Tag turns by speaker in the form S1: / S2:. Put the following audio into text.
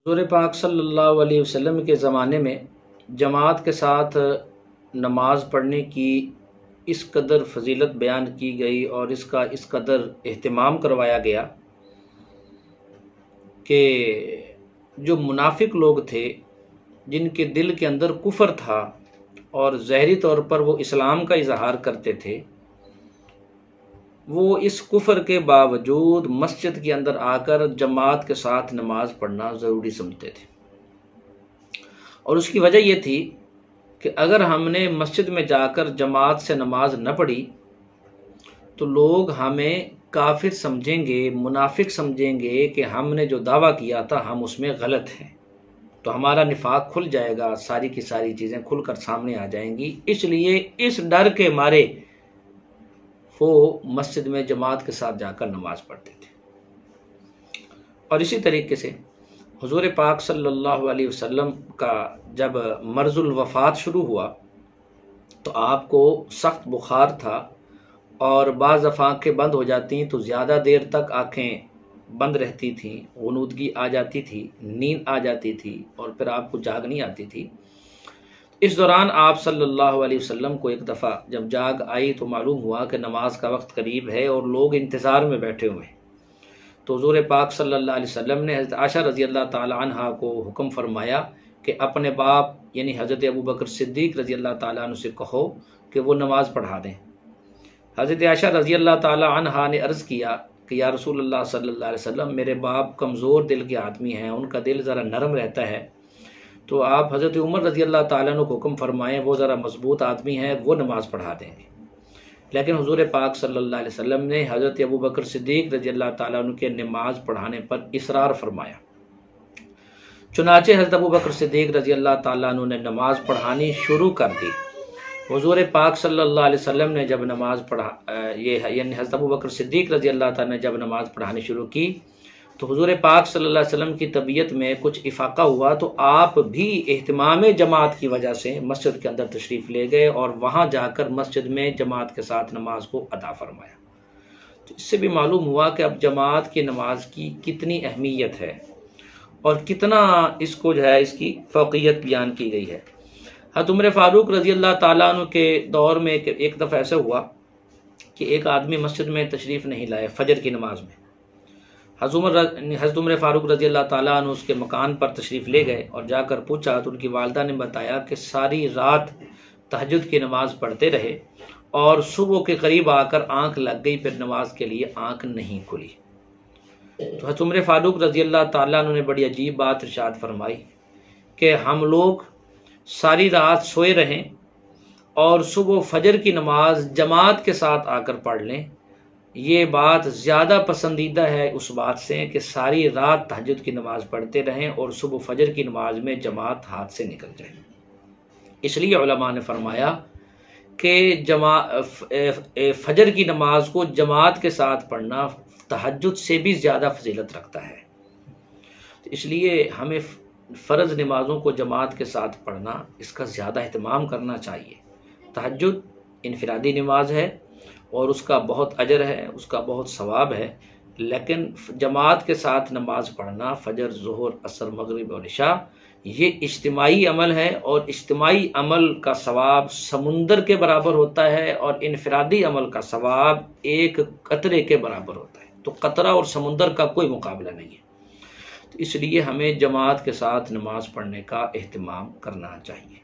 S1: حضور پاک صلی اللہ علیہ وسلم کے زمانے میں جماعت کے ساتھ نماز پڑھنے کی اس قدر فضیلت بیان کی گئی اور اس کا اس قدر اہتمام کروایا گیا کہ جو منافق لوگ تھے، جن کے دل کے اندر کفر تھا اور ظاہری طور پر وہ اسلام کا اظہار کرتے تھے، وہ اس کفر کے باوجود مسجد کے اندر آ کر جماعت کے ساتھ نماز پڑھنا ضروری سمجھتے تھے۔ اور اس کی وجہ یہ تھی کہ اگر ہم نے مسجد میں جا کر جماعت سے نماز نہ پڑھی تو لوگ ہمیں کافر سمجھیں گے، منافق سمجھیں گے کہ ہم نے جو دعویٰ کیا تھا ہم اس میں غلط ہیں، تو ہمارا نفاق کھل جائے گا، ساری کی ساری چیزیں کھل کر سامنے آ جائیں گی۔ اس لیے اس ڈر کے مارے وہ مسجد میں جماعت کے ساتھ جا کر نماز پڑھتے تھے۔ اور اسی طریقے سے حضور پاک صلی اللہ علیہ وسلم کا جب مرض الوفات شروع ہوا تو آپ کو سخت بخار تھا اور بعض دفعہ آنکھیں بند ہو جاتی تو زیادہ دیر تک آنکھیں بند رہتی تھیں، غنودگی آ جاتی تھی، نیند آ جاتی تھی اور پھر آپ کو جاگ نہیں آتی تھی۔ اس دوران آپ صلی اللہ علیہ وسلم کو ایک دفعہ جب جاگ آئی تو معلوم ہوا کہ نماز کا وقت قریب ہے اور لوگ انتظار میں بیٹھے ہوئے ہیں، تو حضور پاک صلی اللہ علیہ وسلم نے حضرت عائشہ رضی اللہ تعالی عنہا کو حکم فرمایا کہ اپنے باپ یعنی حضرت ابوبکر صدیق رضی اللہ تعالیٰ عنہ سے کہو کہ وہ نماز پڑھا دیں۔ حضرت عائشہ رضی اللہ تعالی عنہا نے عرض کیا کہ یا رسول اللہ صلی اللہ علیہ وسلم، میرے باپ کمزور دل کے آدمی ہیں، ان کا دل ذرا نرم رہتا ہے، تو آپ حضرت عمر رضی اللہ تعالیٰ عنہ کو حکم فرمائیں، وہ ذرا مضبوط آدمی ہیں، وہ نماز پڑھا دیں گے۔ لیکن حضور پاک صلی اللہ علیہ وسلم نے حضرت ابوبکر صدیق رضی اللہ تعالیٰ عنہ کے نماز پڑھانے پر اصرار فرمایا۔ چنانچہ حضرت ابوبکر صدیق رضی اللہ تعالیٰ عنہ نے نماز پڑھانی شروع کر دی۔ حضور پاک صلی اللہ علیہ وسلم نے جب نماز یعنی حضرت ابوبکر صدیق رضی اللہ تعالیٰ نے جب نماز پڑھانی شروع کی تو حضور پاک صلی اللہ علیہ وسلم کی طبیعت میں کچھ افاقہ ہوا، تو آپ بھی اہتمام جماعت کی وجہ سے مسجد کے اندر تشریف لے گئے اور وہاں جا کر مسجد میں جماعت کے ساتھ نماز کو ادا فرمایا۔ تو اس سے بھی معلوم ہوا کہ اب جماعت کی نماز کی کتنی اہمیت ہے اور کتنا اس کو اس کی فوقیت بیان کی گئی ہے۔ حضرت عمر فاروق رضی اللہ تعالیٰ عنہ کے دور میں ایک دفعہ ایسا ہوا کہ ایک آدمی مسجد میں تشریف نہیں لائے فجر کی نماز میں۔ حضرت عمر فاروق رضی اللہ تعالیٰ عنہ اس کے مکان پر تشریف لے گئے اور جا کر پوچھا تو ان کی والدہ نے بتایا کہ ساری رات تہجد کی نماز پڑھتے رہے اور صبح کے قریب آ کر آنکھ لگ گئی، پھر نماز کے لیے آنکھ نہیں کھلی۔ تو حضرت عمر فاروق رضی اللہ تعالیٰ عنہ نے بڑی عجیب بات ارشاد فرمائی کہ ہم لوگ ساری رات سوئے رہیں اور صبح فجر کی نماز جماعت کے ساتھ آ کر پڑھ لیں، یہ بات زیادہ پسندیدہ ہے اس بات سے کہ ساری رات تہجد کی نماز پڑھتے رہیں اور صبح فجر کی نماز میں جماعت ہاتھ سے نکل جائے۔ اس لیے علماء نے فرمایا کہ فجر کی نماز کو جماعت کے ساتھ پڑھنا تہجد سے بھی زیادہ فضیلت رکھتا ہے، اس لیے ہمیں فرض نمازوں کو جماعت کے ساتھ پڑھنا، اس کا زیادہ اہتمام کرنا چاہیے۔ تہجد انفرادی نماز ہے اور اس کا بہت اجر ہے، اس کا بہت ثواب ہے، لیکن جماعت کے ساتھ نماز پڑھنا فجر، ظہر، عصر، مغرب اور عشاء یہ اجتماعی عمل ہے اور اجتماعی عمل کا ثواب سمندر کے برابر ہوتا ہے اور انفرادی عمل کا ثواب ایک قطرے کے برابر ہوتا ہے، تو قطرہ اور سمندر کا کوئی مقابلہ نہیں ہے۔ تو اس لیے ہمیں جماعت کے ساتھ نماز پڑھنے کا اہتمام کرنا چاہیے۔